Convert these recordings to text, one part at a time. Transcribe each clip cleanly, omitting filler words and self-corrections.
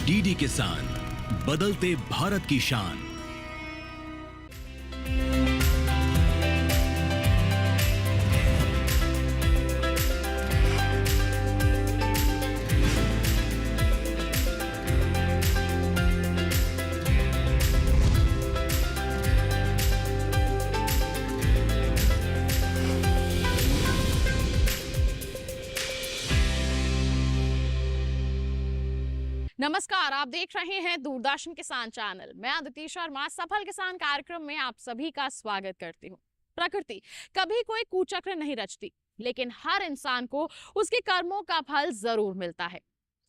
DD किसान, बदलते भारत की शान। नमस्कार, आप देख रहे हैं दूरदर्शन किसान चैनल। मैं अदिति शर्मा सफल किसान कार्यक्रम में आप सभी का स्वागत करती हूँ। प्रकृति कभी कोई कुचक्र नहीं रचती, लेकिन हर इंसान को उसके कर्मों का फल जरूर मिलता है।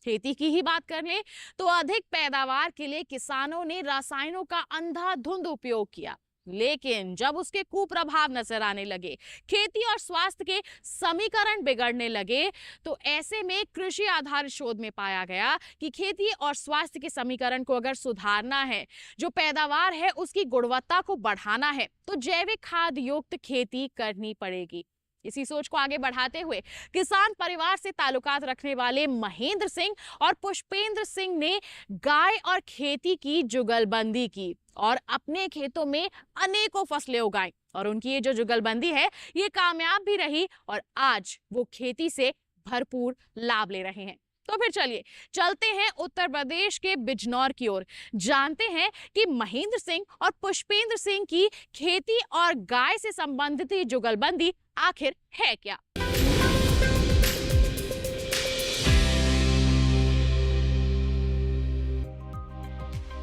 खेती की ही बात कर लें तो अधिक पैदावार के लिए किसानों ने रसायनों का अंधाधुंध उपयोग किया, लेकिन जब उसके कुप्रभाव नजर आने लगे, खेती और स्वास्थ्य के समीकरण बिगड़ने लगे, तो ऐसे में कृषि आधारित शोध में पाया गया कि खेती और स्वास्थ्य के समीकरण को अगर सुधारना है, जो पैदावार है उसकी गुणवत्ता को बढ़ाना है, तो जैविक खाद युक्त खेती करनी पड़ेगी। इसी सोच को आगे बढ़ाते हुए किसान परिवार से ताल्लुकात रखने वाले महेंद्र सिंह और पुष्पेंद्र सिंह ने गाय और खेती की जुगलबंदी की और अपने खेतों में अनेकों फसलें उगाई, और उनकी ये जो जुगलबंदी है ये कामयाब भी रही और आज वो खेती से भरपूर लाभ ले रहे हैं। तो फिर चलिए चलते हैं उत्तर प्रदेश के बिजनौर की ओर, जानते हैं कि महेंद्र सिंह और पुष्पेंद्र सिंह की खेती और गाय से संबंधित ये जुगलबंदी आखिर है क्या।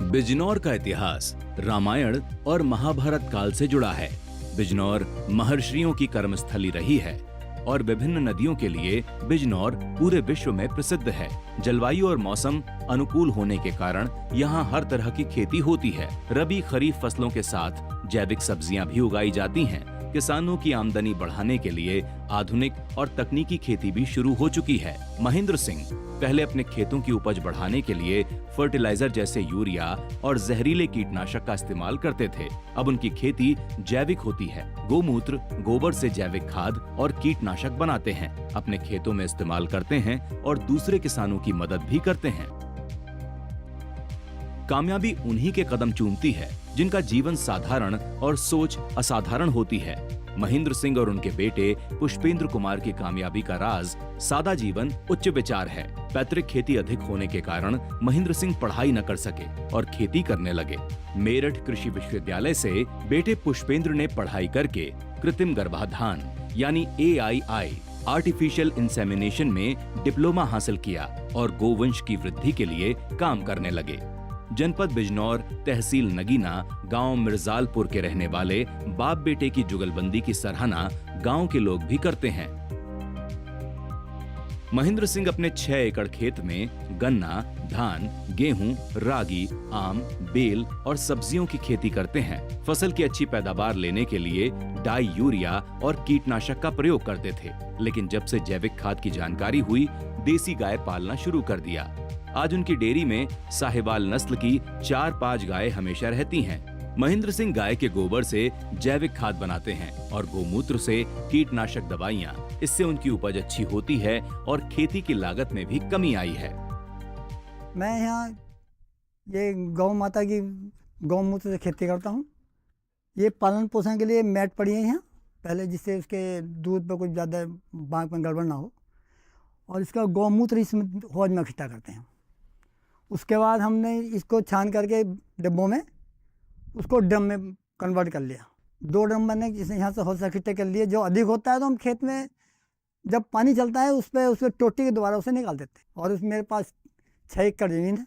बिजनौर का इतिहास रामायण और महाभारत काल से जुड़ा है। बिजनौर महर्षियों की कर्मस्थली रही है और विभिन्न नदियों के लिए बिजनौर पूरे विश्व में प्रसिद्ध है। जलवायु और मौसम अनुकूल होने के कारण यहाँ हर तरह की खेती होती है। रबी खरीफ फसलों के साथ जैविक सब्जियां भी उगाई जाती हैं। किसानों की आमदनी बढ़ाने के लिए आधुनिक और तकनीकी खेती भी शुरू हो चुकी है। महेंद्र सिंह पहले अपने खेतों की उपज बढ़ाने के लिए फर्टिलाइजर जैसे यूरिया और जहरीले कीटनाशक का इस्तेमाल करते थे। अब उनकी खेती जैविक होती है। गोमूत्र, गोबर से जैविक खाद और कीटनाशक बनाते हैं, अपने खेतों में इस्तेमाल करते हैं और दूसरे किसानों की मदद भी करते हैं। कामयाबी उन्हीं के कदम चूमती है जिनका जीवन साधारण और सोच असाधारण होती है। महेंद्र सिंह और उनके बेटे पुष्पेंद्र कुमार की कामयाबी का राज सादा जीवन, उच्च विचार है। पैतृक खेती अधिक होने के कारण महेंद्र सिंह पढ़ाई न कर सके और खेती करने लगे। मेरठ कृषि विश्वविद्यालय से बेटे पुष्पेंद्र ने पढ़ाई करके कृत्रिम गर्भाधान यानी AII आर्टिफिशियल इंसेमिनेशन में डिप्लोमा हासिल किया और गोवंश की वृद्धि के लिए काम करने लगे। जनपद बिजनौर, तहसील नगीना, गांव मिर्जालपुर के रहने वाले बाप बेटे की जुगलबंदी की सराहना गांव के लोग भी करते हैं। महेंद्र सिंह अपने 6 एकड़ खेत में गन्ना, धान, गेहूं, रागी, आम, बेल और सब्जियों की खेती करते हैं। फसल की अच्छी पैदावार लेने के लिए डाई यूरिया और कीटनाशक का प्रयोग करते थे, लेकिन जब से जैविक खाद की जानकारी हुई, देसी गाय पालना शुरू कर दिया। आज उनकी डेयरी में साहिवाल नस्ल की 4-5 गायें हमेशा रहती हैं। महेंद्र सिंह गाय के गोबर से जैविक खाद बनाते हैं और गोमूत्र से कीटनाशक दवाइयाँ। इससे उनकी उपज अच्छी होती है और खेती की लागत में भी कमी आई है। मैं यहाँ ये गौ माता की गौमूत्र से खेती करता हूँ। ये पालन पोषण के लिए मैट पड़ी है यहाँ पहले, जिससे उसके दूध पर कुछ ज़्यादा बांक में गड़बड़ ना हो, और इसका गौमूत्र इसमें हौज में इकट्ठा करते हैं। उसके बाद हमने इसको छान करके डिब्बों में उसको ड्रम में कन्वर्ट कर लिया। 2 ड्रम मैंने इसे यहाँ से हौज इकट्ठे कर लिए। जो अधिक होता है तो हम खेत में जब पानी चलता है उस पर टोटी के द्वारा उसे निकाल देते हैं। और उसमें मेरे पास 6 एकड़ ज़मीन है,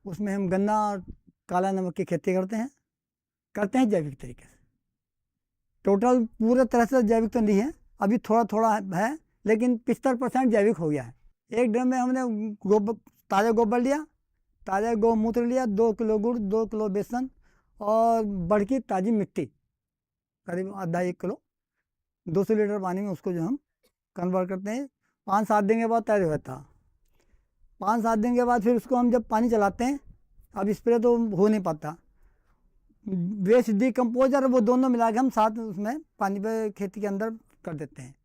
उसमें हम गन्ना और काला नमक की खेती करते हैं जैविक तरीके से। टोटल पूरे तरह से जैविक तो नहीं है, अभी थोड़ा थोड़ा है, लेकिन 75% जैविक हो गया है। एक ड्रम में हमने ताज़ा गोबर लिया, ताज़ा गौमूत्र लिया, 2 किलो गुड़, 2 किलो बेसन और बड़की ताज़ी मिट्टी करीब आधा 1 किलो, 200 लीटर पानी में उसको जो हम कन्वर्ट करते हैं। 5-7 दिन के बाद तैयार हो जाता है। 5-7 दिन के बाद फिर उसको हम जब पानी चलाते हैं, अब स्प्रे तो हो नहीं पाता, वेस्ट डिकम्पोजर वो दोनों मिला के हम साथ उसमें पानी पे खेती के अंदर कर देते हैं।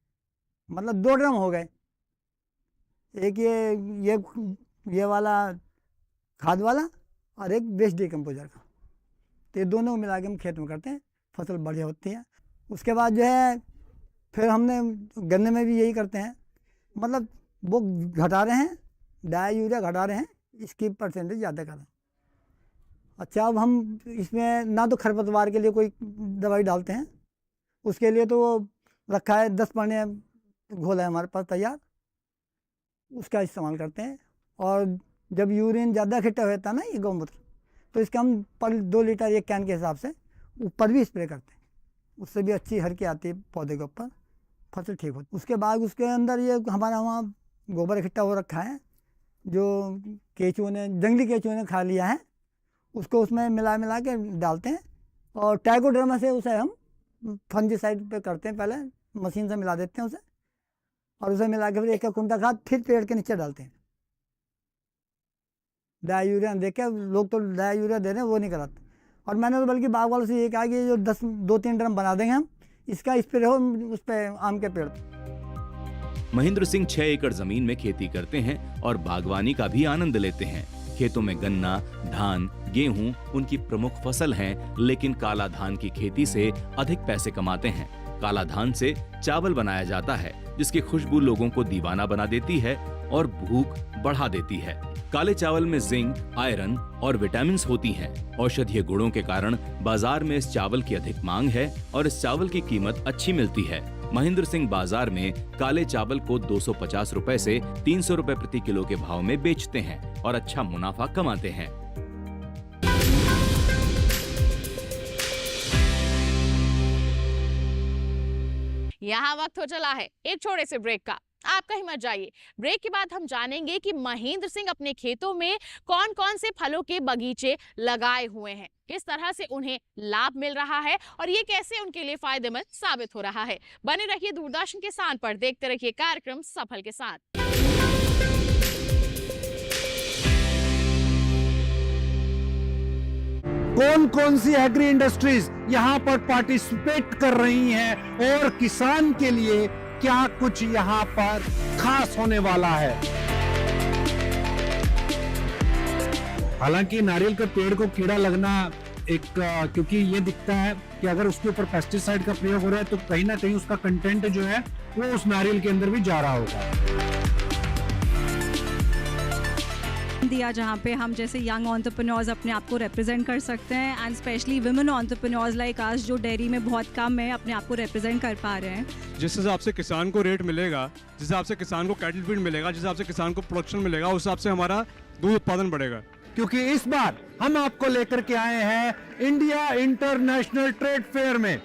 मतलब 2 ड्रम हो गए। एक ये वाला खाद वाला और एक वेस्ट डिकम्पोजर का। तो ये दोनों को मिला के हम खेत में करते हैं, फसल बढ़िया होती है। उसके बाद जो है फिर हमने गन्ने में भी यही करते हैं, मतलब वो घटा रहे हैं, डाई यूरिया घटा रहे हैं, इसकी परसेंटेज ज़्यादा कर रहे हैं। अच्छा, अब हम इसमें ना तो खरपतवार के लिए कोई दवाई डालते हैं, उसके लिए तो वो रखा है 10 पन्ने घोल है हमारे पास तैयार, उसका इस्तेमाल करते हैं। और जब यूरिन ज़्यादा इकट्ठा होता है ना ये गौमूत्र, तो इसका हम पर 2 लीटर एक कैन के हिसाब से ऊपर भी स्प्रे करते हैं, उससे भी अच्छी हरकी आती है पौधे के ऊपर, फसल ठीक होती। उसके बाद उसके अंदर ये हमारा वहाँ गोबर इकट्ठा हो रखा है, जो केंचुओं ने, जंगली केंचुओं ने खा लिया है, उसको उसमें मिला मिला के डालते हैं। और ट्राइकोडर्मा से उसे हम फंजीसाइड पे करते हैं, पहले मशीन से मिला देते हैं उसे, और उसे मिला के फिर एक कुंटा खाद फिर पेड़ के नीचे डालते हैं। डाई यूरिया देख के लोग तो डाई यूरिया दे रहे हैं, वो नहीं कराते। और मैंने तो बल्कि बाग वालों से ये कहा कि जो 2-3 ड्रम बना देंगे हम, इसका स्प्रे हो उस पर आम के पेड़ पर। महेंद्र सिंह 6 एकड़ जमीन में खेती करते हैं और बागवानी का भी आनंद लेते हैं। खेतों में गन्ना, धान, गेहूं उनकी प्रमुख फसल हैं, लेकिन काला धान की खेती से अधिक पैसे कमाते हैं। काला धान से चावल बनाया जाता है, जिसकी खुशबू लोगों को दीवाना बना देती है और भूख बढ़ा देती है। काले चावल में जिंक, आयरन और विटामिन होती हैं। औषधीय गुणों के कारण बाजार में इस चावल की अधिक मांग है और इस चावल की कीमत अच्छी मिलती है। महेंद्र सिंह बाजार में काले चावल को 250 रुपए से 300 रुपए प्रति किलो के भाव में बेचते हैं और अच्छा मुनाफा कमाते हैं। यहाँ वक्त हो चला है एक छोटे से ब्रेक का, आप कहीं मत जाइए। ब्रेक के बाद हम जानेंगे कि महेंद्र सिंह अपने खेतों में कौन कौन से फलों के बगीचे लगाए हुए हैं, किस तरह से उन्हें लाभ मिल रहा है और ये कैसे उनके लिए फायदेमंद साबित हो रहा है। बने रहिए दूरदर्शन किसान पर, देखते रहिए कार्यक्रम सफल किसान। कौन कौन सी एग्री इंडस्ट्रीज यहाँ पर पार्टिसिपेट कर रही हैं और किसान के लिए क्या कुछ यहाँ पर खास होने वाला है। हालांकि नारियल के पेड़ को कीड़ा लगना क्योंकि ये दिखता है कि अगर उसके ऊपर पेस्टिसाइड का प्रयोग हो रहा है तो कहीं ना कहीं उसका कंटेंट जो है वो उस नारियल के अंदर भी जा रहा होगा। दिया जहाँ पे हम जैसे यंग एंटरप्रेन्योर्स अपने आप को रिप्रेजेंट कर सकते हैं, and specially women entrepreneurs like us जो डेयरी में बहुत कम है अपने आप को रिप्रेजेंट कर पा रहे हैं। जिस हिसाब से किसान को रेट मिलेगा, जिस हिसाब से किसान को कैटल फीड मिलेगा, जिस हिसाब से किसान को प्रोडक्शन मिलेगा, उस हिसाब से हमारा दूध उत्पादन बढ़ेगा। क्योंकि इस बार हम आपको लेकर के आए हैं इंडिया इंटरनेशनल ट्रेड फेयर में।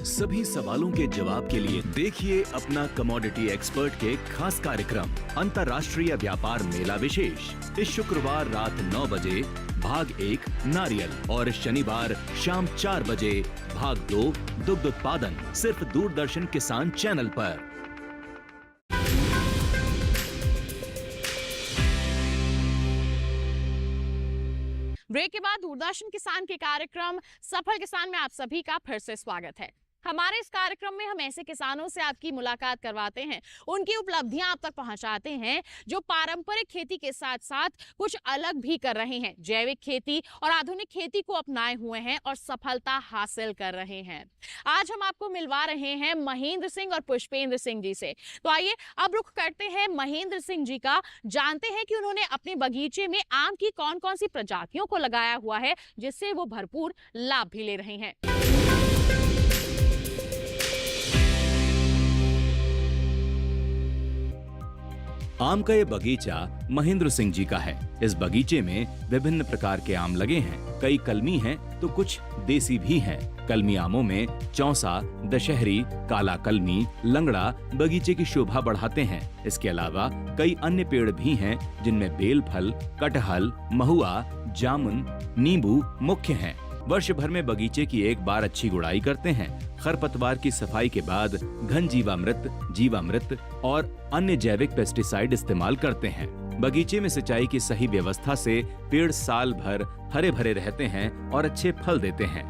सभी सवालों के जवाब के लिए देखिए अपना कमोडिटी एक्सपर्ट के खास कार्यक्रम अंतर्राष्ट्रीय व्यापार मेला विशेष, इस शुक्रवार रात 9 बजे भाग 1 नारियल और शनिवार शाम 4 बजे भाग 2 दुग्ध उत्पादन, सिर्फ दूरदर्शन किसान चैनल पर। ब्रेक के बाद दूरदर्शन किसान के कार्यक्रम सफल किसान में आप सभी का फिर से स्वागत है। हमारे इस कार्यक्रम में हम ऐसे किसानों से आपकी मुलाकात करवाते हैं, उनकी उपलब्धियां आप तक पहुंचाते हैं जो पारंपरिक खेती के साथ साथ कुछ अलग भी कर रहे हैं, जैविक खेती और आधुनिक खेती को अपनाए हुए हैं और सफलता हासिल कर रहे हैं। आज हम आपको मिलवा रहे हैं महेंद्र सिंह और पुष्पेंद्र सिंह जी से। तो आइए अब रुख करते हैं महेंद्र सिंह जी का, जानते हैं कि उन्होंने अपने बगीचे में आम की कौन कौन सी प्रजातियों को लगाया हुआ है जिससे वो भरपूर लाभ भी ले रहे हैं। आम का ये बगीचा महेंद्र सिंह जी का है। इस बगीचे में विभिन्न प्रकार के आम लगे हैं, कई कलमी हैं तो कुछ देसी भी हैं। कलमी आमों में चौसा, दशहरी, काला कलमी, लंगड़ा बगीचे की शोभा बढ़ाते हैं। इसके अलावा कई अन्य पेड़ भी हैं जिनमें बेल फल, कटहल, महुआ, जामुन, नींबू मुख्य हैं। वर्ष भर में बगीचे की एक बार अच्छी गुड़ाई करते हैं। खरपतवार की सफाई के बाद घन जीवामृत और अन्य जैविक पेस्टिसाइड इस्तेमाल करते हैं। बगीचे में सिंचाई की सही व्यवस्था से पेड़ साल भर हरे भरे रहते हैं और अच्छे फल देते हैं।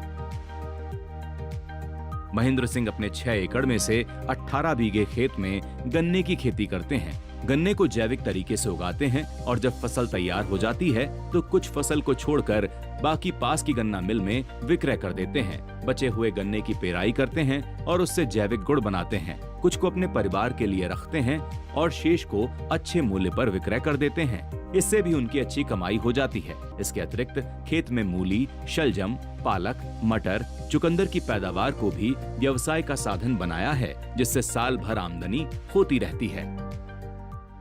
महेंद्र सिंह अपने 6 एकड़ में से 18 बीघे खेत में गन्ने की खेती करते हैं। गन्ने को जैविक तरीके से उगाते हैं और जब फसल तैयार हो जाती है तो कुछ फसल को छोड़कर बाकी पास की गन्ना मिल में विक्रय कर देते हैं। बचे हुए गन्ने की पेराई करते हैं और उससे जैविक गुड़ बनाते हैं। कुछ को अपने परिवार के लिए रखते हैं और शेष को अच्छे मूल्य पर विक्रय कर देते हैं। इससे भी उनकी अच्छी कमाई हो जाती है। इसके अतिरिक्त खेत में मूली, शलजम, पालक, मटर, चुकंदर की पैदावार को भी व्यवसाय का साधन बनाया है, जिससे साल भर आमदनी होती रहती है।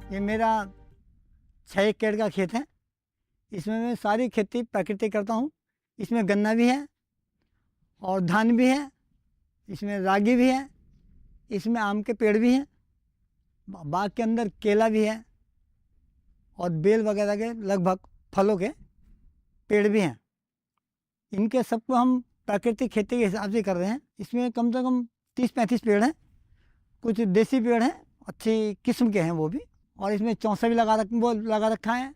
ये मेरा 6 एकड़ का खेत है। इसमें मैं सारी खेती प्राकृतिक करता हूँ। इसमें गन्ना भी है और धान भी है, इसमें रागी भी है, इसमें आम के पेड़ भी हैं, बाग के अंदर केला भी है और बेल वगैरह के लगभग फलों के पेड़ भी हैं। इनके सबको हम प्राकृतिक खेती के हिसाब से कर रहे हैं। इसमें कम से कम 30-35 पेड़ हैं। कुछ देसी पेड़ हैं, अच्छी किस्म के हैं वो भी। और इसमें चौसा भी लगा रखा है,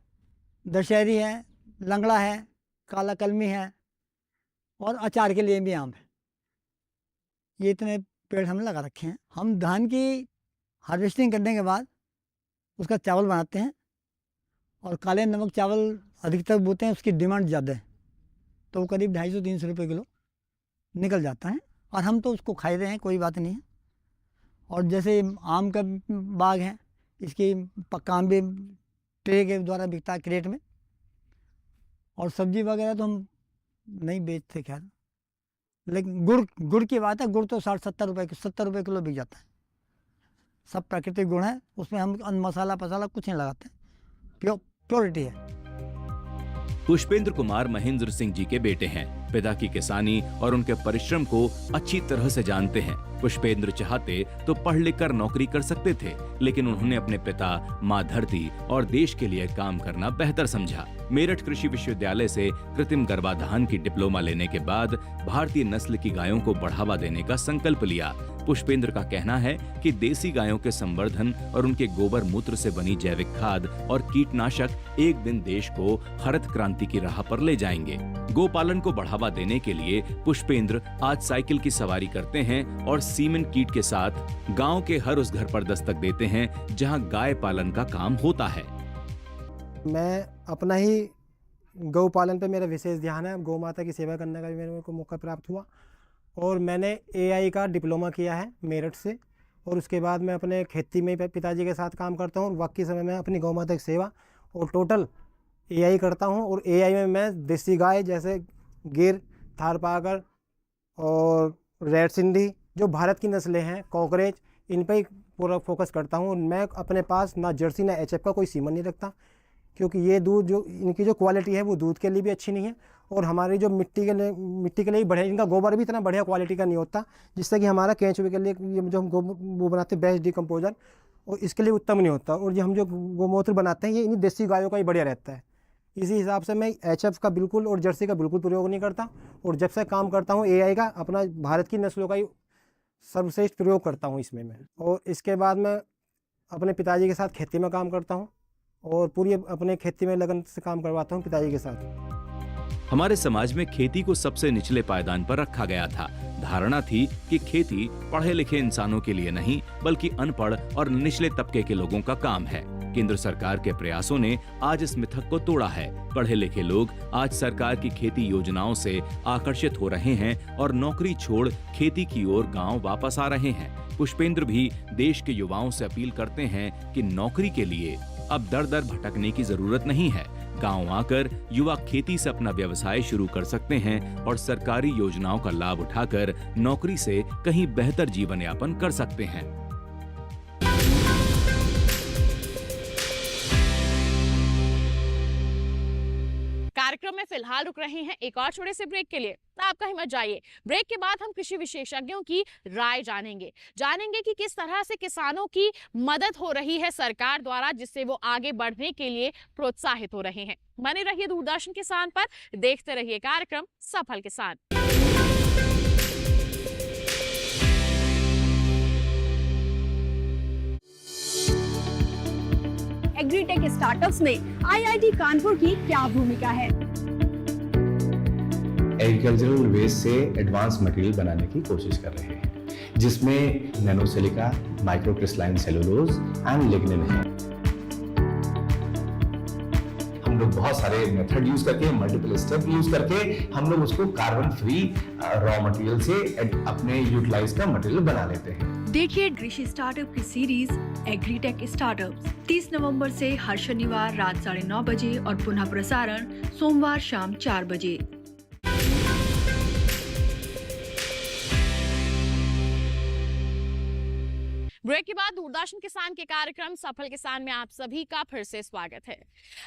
दशहरी है, लंगड़ा है, काला कलमी है और अचार के लिए भी आम है। ये इतने पेड़ हम लगा रखे हैं। हम धान की हार्वेस्टिंग करने के बाद उसका चावल बनाते हैं और काले नमक चावल अधिकतर बोते हैं, उसकी डिमांड ज़्यादा है, तो वो करीब 250-300 रुपये किलो निकल जाता है और हम तो उसको खा रहे हैं, कोई बात नहीं है। और जैसे आम का बाग है, इसकी आम भी ट्रे के द्वारा बिकता है क्रेट में। और सब्जी वगैरह तो हम नहीं बेचते खैर, लेकिन गुड़ की बात है, गुड़ तो 60-70 रुपये किलो बिक जाता है। सब प्राकृतिक गुड़ है, उसमें हम मसाला कुछ नहीं लगाते, प्योरिटी है। पुष्पेंद्र कुमार महेंद्र सिंह जी के बेटे हैं। पिता की किसानी और उनके परिश्रम को अच्छी तरह से जानते हैं। पुष्पेंद्र चाहते तो पढ़ लिख कर नौकरी कर सकते थे, लेकिन उन्होंने अपने पिता, माँ धरती और देश के लिए काम करना बेहतर समझा। मेरठ कृषि विश्वविद्यालय से कृत्रिम गर्भाधान की डिप्लोमा लेने के बाद भारतीय नस्ल की गायों को बढ़ावा देने का संकल्प लिया। पुष्पेंद्र का कहना है कि देसी गायों के संवर्धन और उनके गोबर मूत्र से बनी जैविक खाद और कीटनाशक एक दिन देश को हरित क्रांति की राह पर ले जाएंगे। गोपालन को बढ़ावा देने के लिए पुष्पेंद्र आज साइकिल की सवारी करते हैं और सीमेंट किट के साथ गांव के हर उस घर पर दस्तक देते हैं जहां गाय पालन का काम होता है। मैं अपना ही गौ पालन पे मेरा विशेष ध्यान है। गौ माता की सेवा करने का भी मेरे को मौका प्राप्त हुआ और मैंने AI का डिप्लोमा किया है मेरठ से। और उसके बाद मैं अपने खेती में पिताजी के साथ काम करता हूँ और बाकी समय में अपनी गौ माता की सेवा और टोटल AI करता हूँ। और AI में मैं देसी गाय जैसे गिर, थारपारकर और रेड सिंधी, जो भारत की नस्लें हैं, कॉकरेज, इन पर ही पूरा फोकस करता हूँ। मैं अपने पास ना जर्सी ना HF का कोई सीमन नहीं रखता, क्योंकि ये दूध जो इनकी जो क्वालिटी है वो दूध के लिए भी अच्छी नहीं है और हमारी जो मिट्टी के लिए बढ़िया, इनका गोबर भी इतना बढ़िया क्वालिटी का नहीं होता, जिससे कि हमारा केंचुए के लिए ये जो हम वो बनाते हैं बेस्ट डिकम्पोजर, और इसके लिए उत्तम नहीं होता। और जो हम जो गोमूत्र बनाते हैं ये इन्हीं देसी गायों का ही बढ़िया रहता है। इसी हिसाब से मैं HF का बिल्कुल और जर्सी का बिल्कुल प्रयोग नहीं करता और जब से काम करता हूँ AI का अपना भारत की नस्लों का ही सर्वश्रेष्ठ प्रयोग करता हूँ इसमें मैं। और इसके बाद मैं अपने पिताजी के साथ खेती में काम करता हूँ और पूरी अपने खेती में लगन से काम करवाता हूँ पिताजी के साथ। हमारे समाज में खेती को सबसे निचले पायदान पर रखा गया था। धारणा थी कि खेती पढ़े लिखे इंसानों के लिए नहीं बल्कि अनपढ़ और निचले तबके के लोगों का काम है। केंद्र सरकार के प्रयासों ने आज इस मिथक को तोड़ा है। पढ़े लिखे लोग आज सरकार की खेती योजनाओं से आकर्षित हो रहे हैं और नौकरी छोड़ खेती की ओर गांव वापस आ रहे हैं। पुष्पेंद्र भी देश के युवाओं से अपील करते हैं कि नौकरी के लिए अब दर दर भटकने की जरूरत नहीं है। गांव आकर युवा खेती से अपना व्यवसाय शुरू कर सकते हैं और सरकारी योजनाओं का लाभ उठाकर नौकरी से कहीं बेहतर जीवन यापन कर सकते हैं। कार्यक्रम में फिलहाल रुक रहे हैं एक और छोटे से ब्रेक के लिए, तो आप कहीं मत जाइए। ब्रेक के बाद हम कृषि विशेषज्ञों की राय जानेंगे कि किस तरह से किसानों की मदद हो रही है सरकार द्वारा, जिससे वो आगे बढ़ने के लिए प्रोत्साहित हो रहे हैं। बने रहिए दूरदर्शन किसान पर, देखते रहिए कार्यक्रम सफल किसान। एग्रीटेक स्टार्टअप्स में IIT कानपुर की क्या भूमिका है? एग्रीकल्चरल वेस्ट से एडवांस मटेरियल बनाने की कोशिश कर रहे हैं, जिसमें nano silica, micro crystalline cellulose and lignin है। लोग बहुत सारे मेथड यूज करके, मल्टीपल स्टेप यूज करके हम लोग उसको कार्बन फ्री रॉ मटेरियल से अपने यूटिलाइज का मटेरियल बना लेते हैं। देखिए कृषि स्टार्टअप की सीरीज एग्रीटेक स्टार्टअप्स 30 नवंबर से हर शनिवार रात 9:30 बजे और पुनः प्रसारण सोमवार शाम 4 बजे। ब्रेक के बाद दूरदर्शन किसान के कार्यक्रम सफल किसान में आप सभी का फिर से स्वागत है।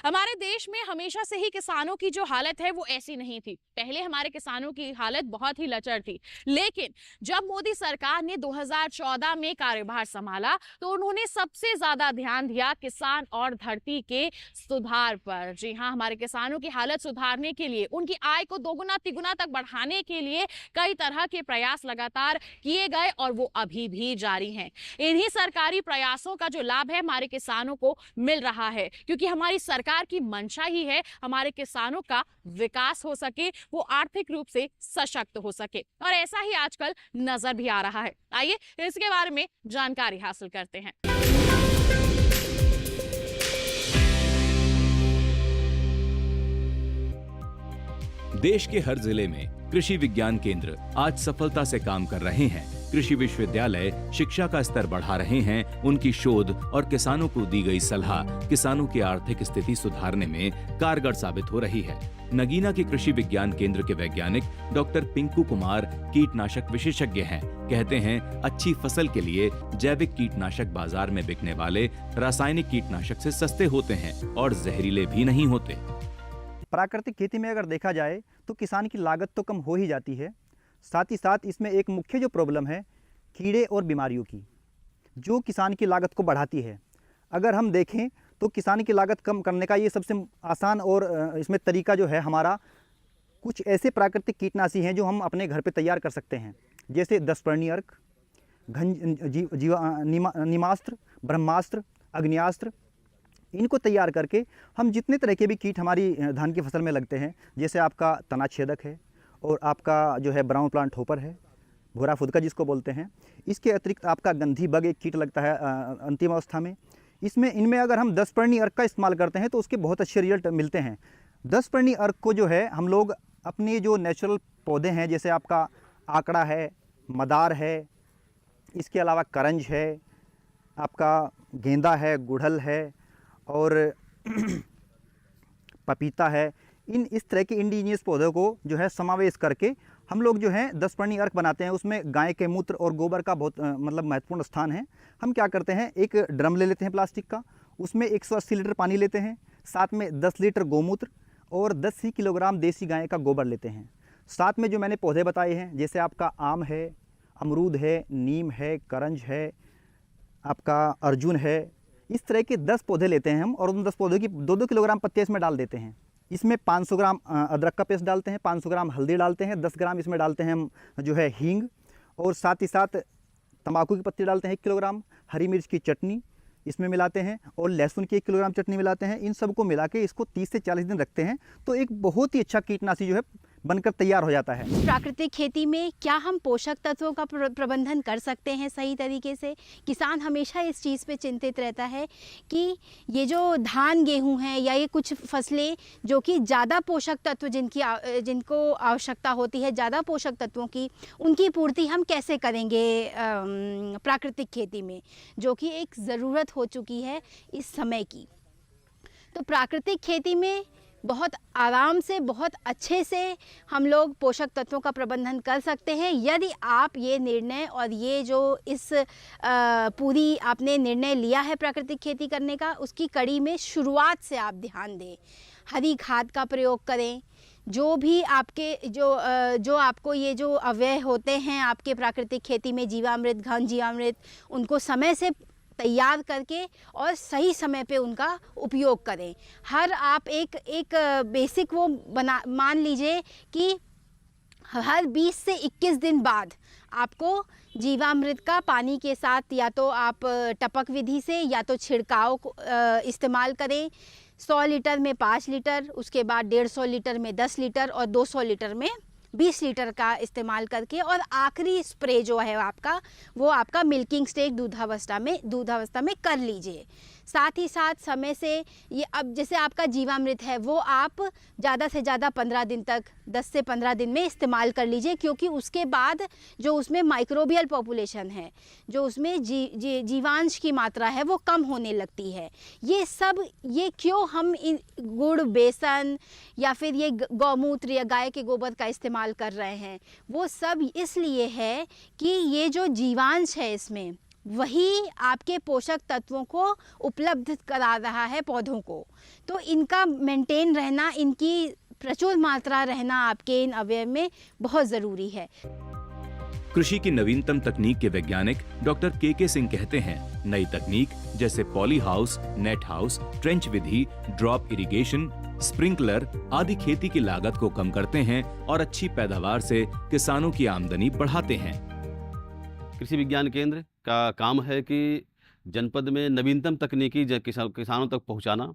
हमारे देश में हमेशा से ही किसानों की जो हालत है वो ऐसी नहीं थी। पहले हमारे किसानों की हालत बहुत ही लचर थी, लेकिन जब मोदी सरकार ने 2014 में कार्यभार संभाला तो उन्होंने सबसे ज्यादा ध्यान दिया किसान और धरती के सुधार पर। जी हाँ, हमारे किसानों की हालत सुधारने के लिए, उनकी आय को दोगुना तिगुना तक बढ़ाने के लिए कई तरह के प्रयास लगातार किए गए और वो अभी भी जारी हैं। इन्हीं सरकारी प्रयासों का जो लाभ है हमारे किसानों को मिल रहा है, क्योंकि हमारी सरकार की मंशा ही है हमारे किसानों का विकास हो सके, वो आर्थिक रूप से सशक्त हो सके, और ऐसा ही आजकल नजर भी आ रहा है। आइए इसके बारे में जानकारी हासिल करते हैं। देश के हर जिले में कृषि विज्ञान केंद्र आज सफलता से काम कर रहे हैं। कृषि विश्वविद्यालय शिक्षा का स्तर बढ़ा रहे हैं। उनकी शोध और किसानों को दी गई सलाह किसानों की आर्थिक स्थिति सुधारने में कारगर साबित हो रही है। नगीना के कृषि विज्ञान केंद्र के वैज्ञानिक डॉक्टर पिंकू कुमार कीटनाशक विशेषज्ञ हैं। कहते हैं अच्छी फसल के लिए जैविक कीटनाशक बाजार में बिकने वाले रासायनिक कीटनाशक से सस्ते होते हैं और जहरीले भी नहीं होते। प्राकृतिक खेती में अगर देखा जाए तो किसान की लागत तो कम हो ही जाती है, साथ ही साथ इसमें एक मुख्य जो प्रॉब्लम है कीड़े और बीमारियों की, जो किसान की लागत को बढ़ाती है। अगर हम देखें तो किसान की लागत कम करने का ये सबसे आसान और इसमें तरीका जो है हमारा, कुछ ऐसे प्राकृतिक कीटनाशी हैं जो हम अपने घर पे तैयार कर सकते हैं, जैसे 10 पर्णी अर्क, नीमास्त्र, ब्रह्मास्त्र, अग्नियास्त्र। इनको तैयार करके हम जितने तरह के भी कीट हमारी धान की फसल में लगते हैं, जैसे आपका तना छेदक है और आपका जो है ब्राउन प्लांट होपर है, भूरा फुदका जिसको बोलते हैं, इसके अतिरिक्त आपका गंधी बग एक कीट लगता है अंतिम अवस्था में। इनमें अगर हम 10 पर्णी अर्क का इस्तेमाल करते हैं तो उसके बहुत अच्छे रिजल्ट मिलते हैं। 10 पर्णी अर्क को जो है हम लोग अपने जो नेचुरल पौधे हैं, जैसे आपका आकड़ा है, मदार है, इसके अलावा करंज है, आपका गेंदा है, गुड़हल है और पपीता है, इस तरह के इंडिजिनियस पौधों को जो है समावेश करके हम लोग जो है 10 पर्णी अर्क बनाते हैं। उसमें गाय के मूत्र और गोबर का बहुत मतलब महत्वपूर्ण स्थान है। हम क्या करते हैं, एक ड्रम ले लेते हैं प्लास्टिक का, उसमें 180 लीटर पानी लेते हैं, साथ में 10 लीटर गोमूत्र और 10 ही किलोग्राम देसी गाय का गोबर लेते हैं। साथ में जो मैंने पौधे बताए हैं, जैसे आपका आम है, अमरूद है, नीम है, करंज है, आपका अर्जुन है, इस तरह के 10 पौधे लेते हैं हम और उन 10 पौधों की 2-2 किलोग्राम पत्ते इसमें डाल देते हैं। इसमें 500 ग्राम अदरक का पेस्ट डालते हैं, 500 ग्राम हल्दी डालते हैं, 10 ग्राम इसमें डालते हैं हम जो है हींग, और साथ ही साथ तंबाकू की पत्ती डालते हैं 1 किलोग्राम, हरी मिर्च की चटनी इसमें मिलाते हैं और लहसुन की 1 किलोग्राम चटनी मिलाते हैं। इन सबको मिला के इसको 30 से 40 दिन रखते हैं तो एक बहुत ही अच्छा कीटनाशी जो है बनकर तैयार हो जाता है। प्राकृतिक खेती में क्या हम पोषक तत्वों का प्रबंधन कर सकते हैं सही तरीके से? किसान हमेशा इस चीज़ पे चिंतित रहता है कि ये जो धान गेहूं हैं या ये कुछ फसलें जो कि ज़्यादा पोषक तत्व जिनको आवश्यकता होती है, ज़्यादा पोषक तत्वों की, उनकी पूर्ति हम कैसे करेंगे प्राकृतिक खेती में, जो कि एक ज़रूरत हो चुकी है इस समय की। तो प्राकृतिक खेती में बहुत आराम से, बहुत अच्छे से हम लोग पोषक तत्वों का प्रबंधन कर सकते हैं यदि आप ये निर्णय और ये जो इस पूरी आपने निर्णय लिया है प्राकृतिक खेती करने का, उसकी कड़ी में शुरुआत से आप ध्यान दें। हरी खाद का प्रयोग करें, जो भी आपके जो आपको ये जो अव्यय होते हैं आपके प्राकृतिक खेती में, जीवामृत, घन जीवामृत, उनको समय से तैयार करके और सही समय पे उनका उपयोग करें। हर आप एक बेसिक वो मान लीजिए कि हर 20 से 21 दिन बाद आपको जीवामृत का पानी के साथ या तो आप टपक विधि से या तो छिड़काव इस्तेमाल करें। 100 लीटर में 5 लीटर, उसके बाद 150 लीटर में 10 लीटर और 200 लीटर में 20 लीटर का इस्तेमाल करके, और आखिरी स्प्रे जो है आपका वो आपका मिल्किंग स्टेज दूधावस्था में कर लीजिए। साथ ही साथ समय से ये अब जैसे आपका जीवामृत है वो आप ज़्यादा से ज़्यादा 15 दिन तक 10 से 15 दिन में इस्तेमाल कर लीजिए, क्योंकि उसके बाद जो उसमें माइक्रोबियल पॉपुलेशन है, जो उसमें जीवांश की मात्रा है वो कम होने लगती है। ये क्यों हम इन गुड़, बेसन या फिर ये गौमूत्र या गाय के गोबर का इस्तेमाल कर रहे हैं, वो सब इसलिए है कि ये जो जीवांश है इसमें वही आपके पोषक तत्वों को उपलब्ध करा रहा है पौधों को। तो इनका मेंटेन रहना, इनकी प्रचुर मात्रा रहना आपके इन अवयव में बहुत ज़रूरी है। कृषि की नवीनतम तकनीक के वैज्ञानिक डॉक्टर के सिंह कहते हैं, नई तकनीक जैसे polyhouse, net house, trench विधि, ड्रॉप इरिगेशन, स्प्रिंकलर आदि खेती की लागत को कम करते हैं और अच्छी पैदावार से किसानों की आमदनी बढ़ाते हैं। कृषि विज्ञान केंद्र का काम है कि जनपद में नवीनतम तकनीकी किसानों तक पहुंचाना।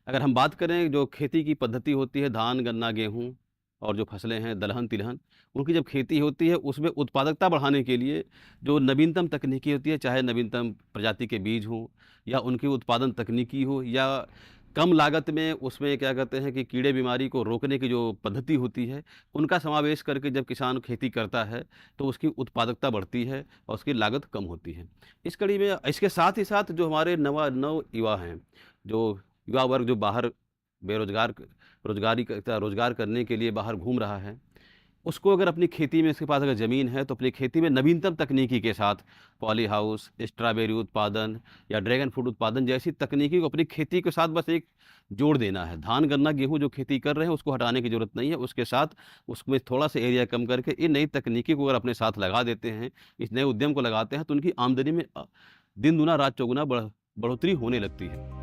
अगर हम बात करें जो खेती की पद्धति होती है, धान, गन्ना, गेहूं और जो फसलें हैं दलहन, तिलहन, उनकी जब खेती होती है उसमें उत्पादकता बढ़ाने के लिए जो नवीनतम तकनीकी होती है, चाहे नवीनतम प्रजाति के बीज हों या उनकी उत्पादन तकनीकी हो या कम लागत में उसमें क्या कहते हैं कि कीड़े बीमारी को रोकने की जो पद्धति होती है, उनका समावेश करके जब किसान खेती करता है तो उसकी उत्पादकता बढ़ती है और उसकी लागत कम होती है। इस कड़ी में इसके साथ ही साथ जो हमारे नव युवा हैं, जो युवा वर्ग जो बाहर रोजगार करने के लिए बाहर घूम रहा है, उसको अगर अपनी खेती में, इसके पास अगर ज़मीन है तो अपनी खेती में नवीनतम तकनीकी के साथ पॉली हाउस, स्ट्रॉबेरी उत्पादन या ड्रैगन फ्रूट उत्पादन जैसी तकनीकी को अपनी खेती के साथ बस एक जोड़ देना है। धान, गन्ना, गेहूं जो खेती कर रहे हैं उसको हटाने की ज़रूरत नहीं है, उसके साथ उसमें थोड़ा सा एरिया कम करके इन नई तकनीकी को अगर अपने साथ लगा देते हैं, इस नए उद्यम को लगाते हैं, तो उनकी आमदनी में दिन दुना रात चौगुना बढ़ोतरी होने लगती है।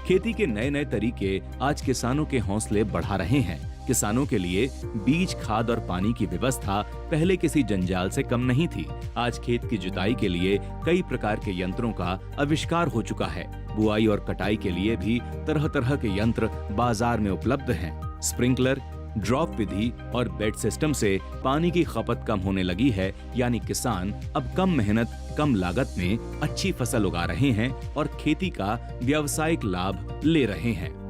खेती के नए नए तरीके आज किसानों के हौसले बढ़ा रहे हैं। किसानों के लिए बीज, खाद और पानी की व्यवस्था पहले किसी जंजाल से कम नहीं थी। आज खेत की जुताई के लिए कई प्रकार के यंत्रों का आविष्कार हो चुका है। बुआई और कटाई के लिए भी तरह तरह के यंत्र बाजार में उपलब्ध हैं। स्प्रिंकलर, ड्रॉप विधि और बेड सिस्टम से पानी की खपत कम होने लगी है, यानी किसान अब कम मेहनत, कम लागत में अच्छी फसल उगा रहे हैं और खेती का व्यावसायिक लाभ ले रहे हैं।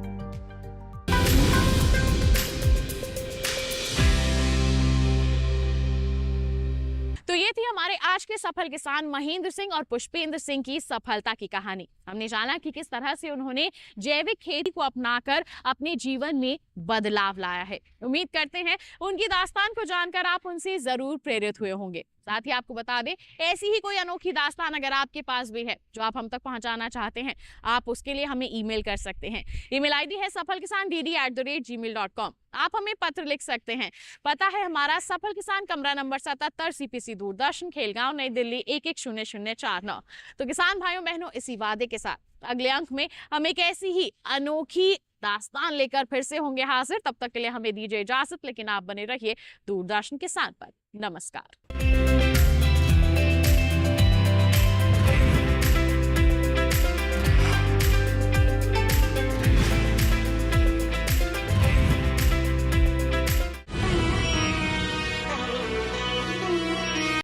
तो ये थी हमारे आज के सफल किसान महेंद्र सिंह और पुष्पेंद्र सिंह की सफलता की कहानी। हमने जाना कि किस तरह से उन्होंने जैविक खेती को अपनाकर अपने जीवन में बदलाव लाया है। उम्मीद करते हैं उनकी दास्तान को जानकर आप उनसे जरूर प्रेरित हुए होंगे। साथ ही आपको बता दें, ऐसी ही कोई अनोखी दास्तान अगर आपके पास भी है जो आप हम तक पहुंचाना चाहते हैं, आप उसके लिए हमें ईमेल कर सकते हैं। ईमेल आईडी है safalkisan@gmail.com। आप हमें पत्र लिख सकते हैं। पता है हमारा सफल किसान, कमरा नंबर 77, CPC दूरदर्शन, खेलगांव, नई दिल्ली 110049। तो किसान भाइयों बहनों, इसी वादे के साथ अगले अंक में हम एक ऐसी ही अनोखी दास्तान लेकर फिर से होंगे हाजिर। तब तक के लिए हमें दीजिए इजाजत, लेकिन आप बने रहिए दूरदर्शन किसान पर। नमस्कार।